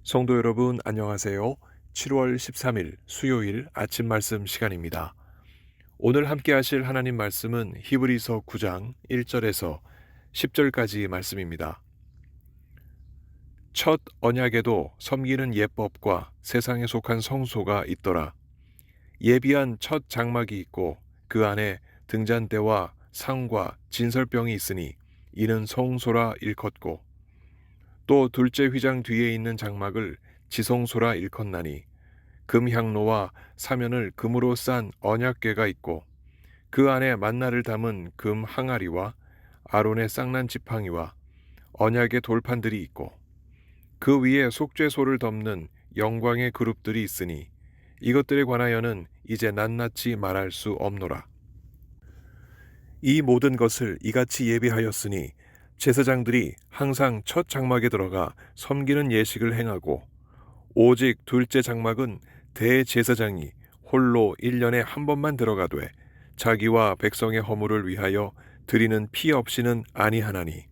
성도 여러분, 안녕하세요. 7월 13일 수요일 아침 말씀 시간입니다. 오늘 함께 하실 하나님 말씀은 히브리서 9장 1절에서 10절까지 말씀입니다. 첫 언약에도 섬기는 예법과 세상에 속한 성소가 있더라. 예비한 첫 장막이 있고 그 안에 등잔대와 상과 진설병이 있으니 이는 성소라 일컫고, 또 둘째 휘장 뒤에 있는 장막을 지성소라 일컫나니 금향로와 사면을 금으로 싼 언약궤가 있고 그 안에 만나를 담은 금 항아리와 아론의 쌍난 지팡이와 언약의 돌판들이 있고 그 위에 속죄소를 덮는 영광의 그룹들이 있으니 이것들에 관하여는 이제 낱낱이 말할 수 없노라. 이 모든 것을 이같이 예비하였으니 제사장들이 항상 첫 장막에 들어가 섬기는 예식을 행하고, 오직 둘째 장막은 대제사장이 홀로 1년에 한 번만 들어가되 자기와 백성의 허물을 위하여 드리는 피 없이는 아니하나니,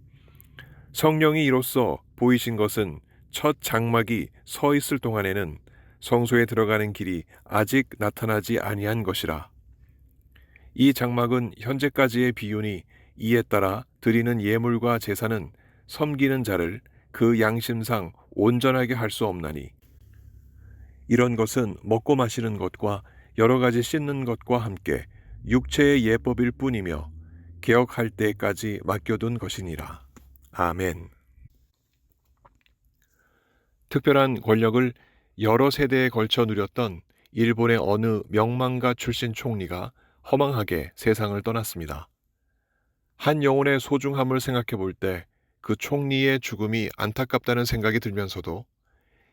성령이 이로써 보이신 것은 첫 장막이 서 있을 동안에는 성소에 들어가는 길이 아직 나타나지 아니한 것이라. 이 장막은 현재까지의 비유니 이에 따라 드리는 예물과 제사는 섬기는 자를 그 양심상 온전하게 할 수 없나니, 이런 것은 먹고 마시는 것과 여러 가지 씻는 것과 함께 육체의 예법일 뿐이며 개혁할 때까지 맡겨둔 것이니라. 아멘. 특별한 권력을 여러 세대에 걸쳐 누렸던 일본의 어느 명망가 출신 총리가 허망하게 세상을 떠났습니다. 한 영혼의 소중함을 생각해 볼 때 그 총리의 죽음이 안타깝다는 생각이 들면서도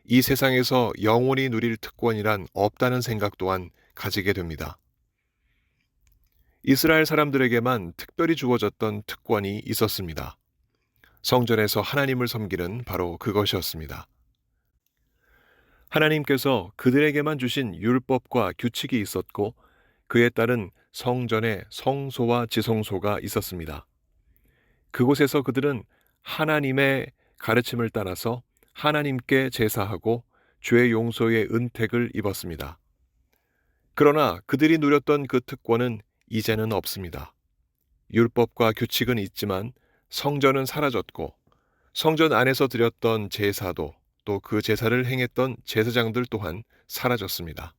이 세상에서 영원히 누릴 특권이란 없다는 생각 또한 가지게 됩니다. 이스라엘 사람들에게만 특별히 주어졌던 특권이 있었습니다. 성전에서 하나님을 섬기는 바로 그것이었습니다. 하나님께서 그들에게만 주신 율법과 규칙이 있었고 그에 따른 성전의 성소와 지성소가 있었습니다. 그곳에서 그들은 하나님의 가르침을 따라서 하나님께 제사하고 죄 용서의 은택을 입었습니다. 그러나 그들이 누렸던 그 특권은 이제는 없습니다. 율법과 규칙은 있지만 성전은 사라졌고, 성전 안에서 드렸던 제사도 또 그 제사를 행했던 제사장들 또한 사라졌습니다.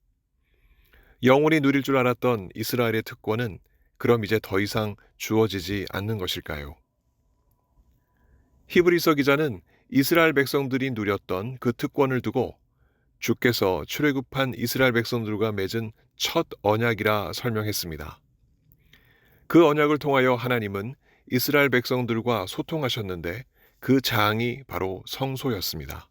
영원히 누릴 줄 알았던 이스라엘의 특권은 그럼 이제 더 이상 주어지지 않는 것일까요? 히브리서 기자는 이스라엘 백성들이 누렸던 그 특권을 두고 주께서 출애굽한 이스라엘 백성들과 맺은 첫 언약이라 설명했습니다. 그 언약을 통하여 하나님은 이스라엘 백성들과 소통하셨는데 그 장이 바로 성소였습니다.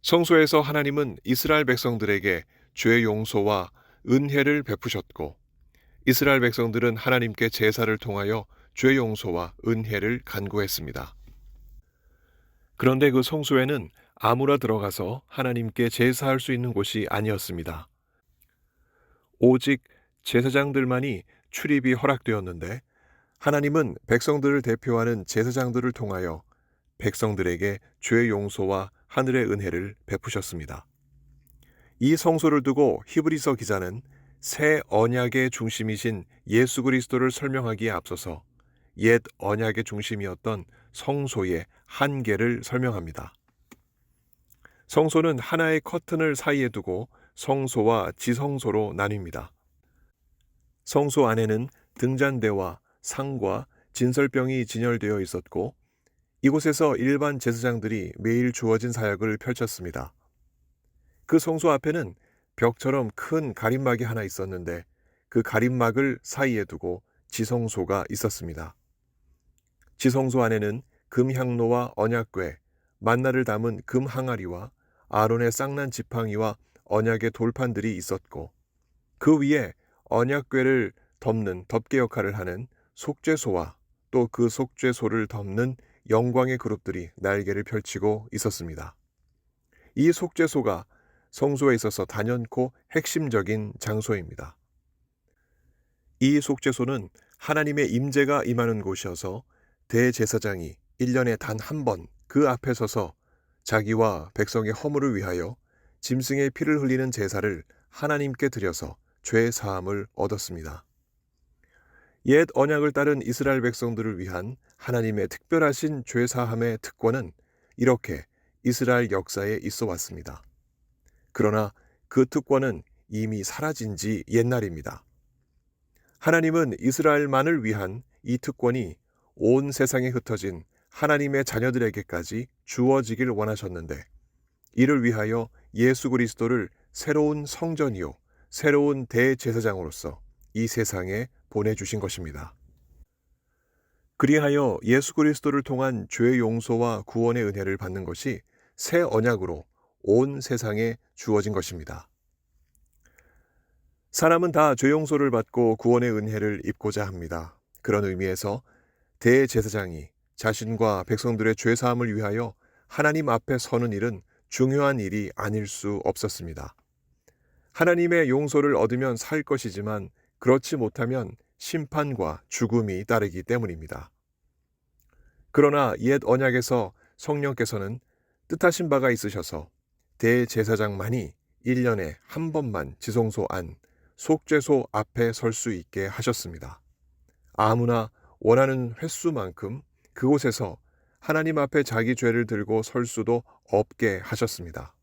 성소에서 하나님은 이스라엘 백성들에게 죄 용서와 은혜를 베푸셨고, 이스라엘 백성들은 하나님께 제사를 통하여 죄 용서와 은혜를 간구했습니다. 그런데 그 성소에는 아무나 들어가서 하나님께 제사할 수 있는 곳이 아니었습니다. 오직 제사장들만이 출입이 허락되었는데, 하나님은 백성들을 대표하는 제사장들을 통하여 백성들에게 죄 용서와 하늘의 은혜를 베푸셨습니다. 이 성소를 두고 히브리서 기자는 새 언약의 중심이신 예수 그리스도를 설명하기에 앞서서 옛 언약의 중심이었던 성소의 한계를 설명합니다. 성소는 하나의 커튼을 사이에 두고 성소와 지성소로 나뉩니다. 성소 안에는 등잔대와 상과 진설병이 진열되어 있었고, 이곳에서 일반 제사장들이 매일 주어진 사역을 펼쳤습니다. 그 성소 앞에는 벽처럼 큰 가림막이 하나 있었는데 그 가림막을 사이에 두고 지성소가 있었습니다. 지성소 안에는 금향로와 언약궤, 만나를 담은 금 항아리와 아론의 쌍난 지팡이와 언약의 돌판들이 있었고, 그 위에 언약궤를 덮는 덮개 역할을 하는 속죄소와 또 그 속죄소를 덮는 영광의 그룹들이 날개를 펼치고 있었습니다. 이 속죄소가 성소에 있어서 단연코 핵심적인 장소입니다. 이 속죄소는 하나님의 임재가 임하는 곳이어서 대제사장이 1년에 단 한 번 그 앞에 서서 자기와 백성의 허물을 위하여 짐승의 피를 흘리는 제사를 하나님께 드려서 죄 사함을 얻었습니다. 옛 언약을 따른 이스라엘 백성들을 위한 하나님의 특별하신 죄 사함의 특권은 이렇게 이스라엘 역사에 있어 왔습니다. 그러나 그 특권은 이미 사라진 지 옛날입니다. 하나님은 이스라엘만을 위한 이 특권이 온 세상에 흩어진 하나님의 자녀들에게까지 주어지길 원하셨는데, 이를 위하여 예수 그리스도를 새로운 성전이요 새로운 대제사장으로서 이 세상에 보내주신 것입니다. 그리하여 예수 그리스도를 통한 죄 용서와 구원의 은혜를 받는 것이 새 언약으로 온 세상에 주어진 것입니다. 사람은 다 죄 용서를 받고 구원의 은혜를 입고자 합니다. 그런 의미에서 대제사장이 자신과 백성들의 죄 사함을 위하여 하나님 앞에 서는 일은 중요한 일이 아닐 수 없었습니다. 하나님의 용서를 얻으면 살 것이지만 그렇지 못하면 심판과 죽음이 따르기 때문입니다. 그러나 옛 언약에서 성령께서는 뜻하신 바가 있으셔서 대제사장만이 1년에 한 번만 지성소 안 속죄소 앞에 설 수 있게 하셨습니다. 아무나 원하는 횟수만큼 그곳에서 하나님 앞에 자기 죄를 들고 설 수도 없게 하셨습니다.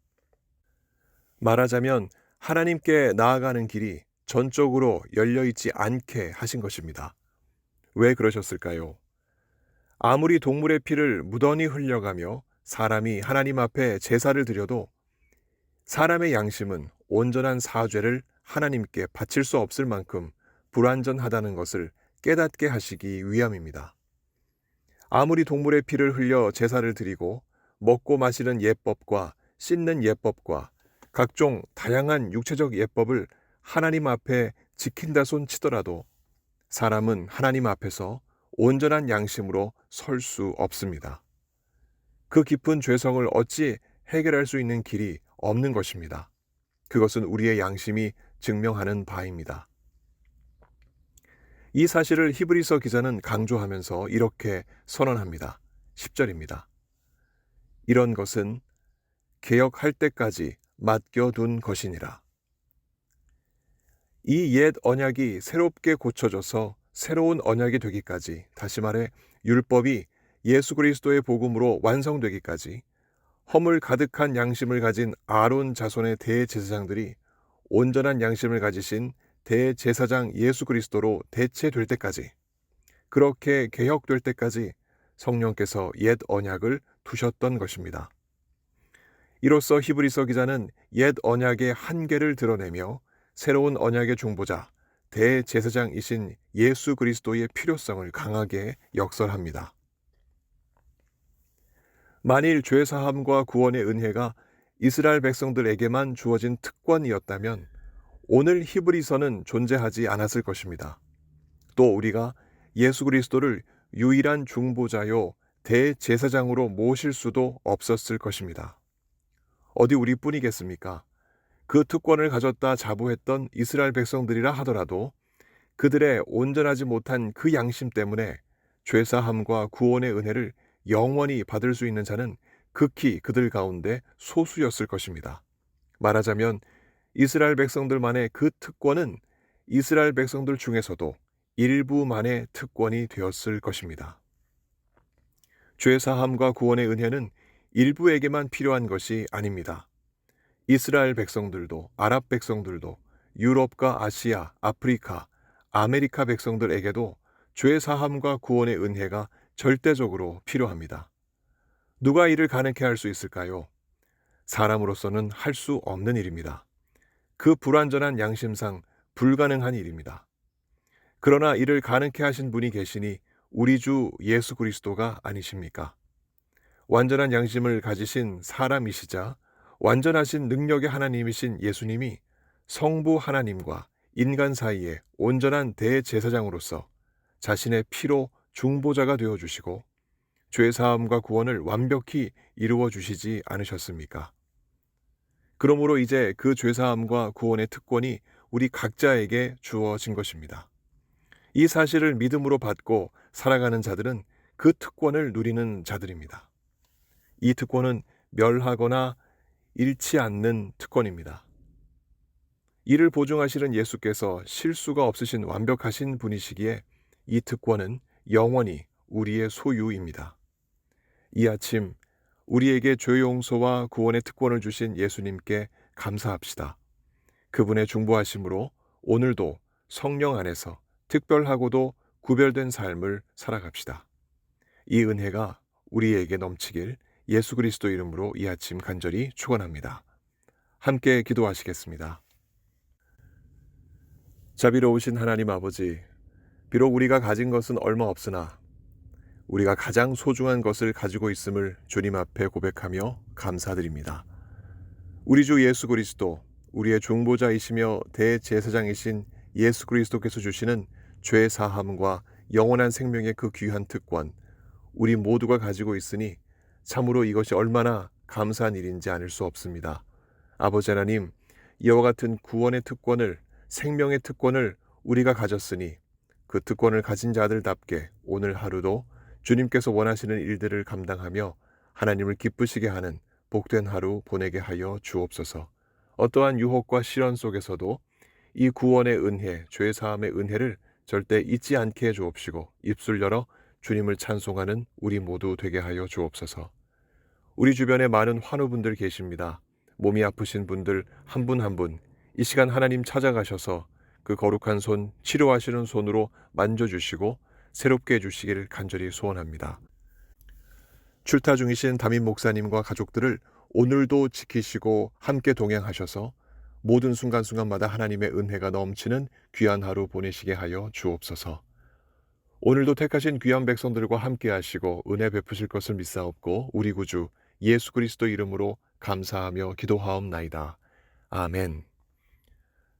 말하자면 하나님께 나아가는 길이 전적으로 열려있지 않게 하신 것입니다. 왜 그러셨을까요? 아무리 동물의 피를 무던히 흘려가며 사람이 하나님 앞에 제사를 드려도 사람의 양심은 온전한 사죄를 하나님께 바칠 수 없을 만큼 불완전하다는 것을 깨닫게 하시기 위함입니다. 아무리 동물의 피를 흘려 제사를 드리고 먹고 마시는 예법과 씻는 예법과 각종 다양한 육체적 예법을 하나님 앞에 지킨다 손 치더라도 사람은 하나님 앞에서 온전한 양심으로 설 수 없습니다. 그 깊은 죄성을 어찌 해결할 수 있는 길이 없는 것입니다. 그것은 우리의 양심이 증명하는 바입니다. 이 사실을 히브리서 기자는 강조하면서 이렇게 선언합니다. 10절입니다. 이런 것은 개혁할 때까지 맡겨둔 것이니라. 이 옛 언약이 새롭게 고쳐져서 새로운 언약이 되기까지, 다시 말해 율법이 예수 그리스도의 복음으로 완성되기까지 허물 가득한 양심을 가진 아론 자손의 대제사장들이 온전한 양심을 가지신 대제사장 예수 그리스도로 대체될 때까지, 그렇게 개혁될 때까지 성령께서 옛 언약을 두셨던 것입니다. 이로써 히브리서 기자는 옛 언약의 한계를 드러내며 새로운 언약의 중보자, 대제사장이신 예수 그리스도의 필요성을 강하게 역설합니다. 만일 죄사함과 구원의 은혜가 이스라엘 백성들에게만 주어진 특권이었다면 오늘 히브리서는 존재하지 않았을 것입니다. 또 우리가 예수 그리스도를 유일한 중보자요 대제사장으로 모실 수도 없었을 것입니다. 어디 우리뿐이겠습니까? 그 특권을 가졌다 자부했던 이스라엘 백성들이라 하더라도 그들의 온전하지 못한 그 양심 때문에 죄사함과 구원의 은혜를 영원히 받을 수 있는 자는 극히 그들 가운데 소수였을 것입니다. 말하자면 이스라엘 백성들만의 그 특권은 이스라엘 백성들 중에서도 일부만의 특권이 되었을 것입니다. 죄사함과 구원의 은혜는 일부에게만 필요한 것이 아닙니다. 이스라엘 백성들도, 아랍 백성들도, 유럽과 아시아, 아프리카, 아메리카 백성들에게도 죄사함과 구원의 은혜가 절대적으로 필요합니다. 누가 이를 가능케 할 수 있을까요? 사람으로서는 할 수 없는 일입니다. 그 불완전한 양심상 불가능한 일입니다. 그러나 이를 가능케 하신 분이 계시니 우리 주 예수 그리스도가 아니십니까? 완전한 양심을 가지신 사람이시자 완전하신 능력의 하나님이신 예수님이 성부 하나님과 인간 사이에 온전한 대제사장으로서 자신의 피로 중보자가 되어주시고 죄사함과 구원을 완벽히 이루어 주시지 않으셨습니까? 그러므로 이제 그 죄사함과 구원의 특권이 우리 각자에게 주어진 것입니다. 이 사실을 믿음으로 받고 살아가는 자들은 그 특권을 누리는 자들입니다. 이 특권은 멸하거나 잃지 않는 특권입니다. 이를 보증하시는 예수께서 실수가 없으신 완벽하신 분이시기에 이 특권은 영원히 우리의 소유입니다. 이 아침 우리에게 죄 용서와 구원의 특권을 주신 예수님께 감사합시다. 그분의 중보하심으로 오늘도 성령 안에서 특별하고도 구별된 삶을 살아갑시다. 이 은혜가 우리에게 넘치길 예수 그리스도 이름으로 이 아침 간절히 축원합니다. 함께 기도하시겠습니다. 자비로우신 하나님 아버지, 비록 우리가 가진 것은 얼마 없으나 우리가 가장 소중한 것을 가지고 있음을 주님 앞에 고백하며 감사드립니다. 우리 주 예수 그리스도, 우리의 중보자이시며 대제사장이신 예수 그리스도께서 주시는 죄 사함과 영원한 생명의 그 귀한 특권, 우리 모두가 가지고 있으니 참으로 이것이 얼마나 감사한 일인지 아닐 수 없습니다. 아버지 하나님, 이와 같은 구원의 특권을, 생명의 특권을 우리가 가졌으니 그 특권을 가진 자들답게 오늘 하루도 주님께서 원하시는 일들을 감당하며 하나님을 기쁘시게 하는 복된 하루 보내게 하여 주옵소서. 어떠한 유혹과 시련 속에서도 이 구원의 은혜, 죄 사함의 은혜를 절대 잊지 않게 해 주옵시고 입술 열어 주님을 찬송하는 우리 모두 되게 하여 주옵소서. 우리 주변에 많은 환우분들 계십니다. 몸이 아프신 분들 한 분 한 분 이 시간 하나님 찾아가셔서 그 거룩한 손, 치료하시는 손으로 만져주시고 새롭게 해주시기를 간절히 소원합니다. 출타 중이신 담임 목사님과 가족들을 오늘도 지키시고 함께 동행하셔서 모든 순간순간마다 하나님의 은혜가 넘치는 귀한 하루 보내시게 하여 주옵소서. 오늘도 택하신 귀한 백성들과 함께 하시고 은혜 베푸실 것을 믿사옵고 우리 구주 예수 그리스도 이름으로 감사하며 기도하옵나이다. 아멘.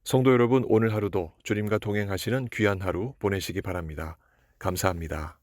성도 여러분, 오늘 하루도 주님과 동행하시는 귀한 하루 보내시기 바랍니다. 감사합니다.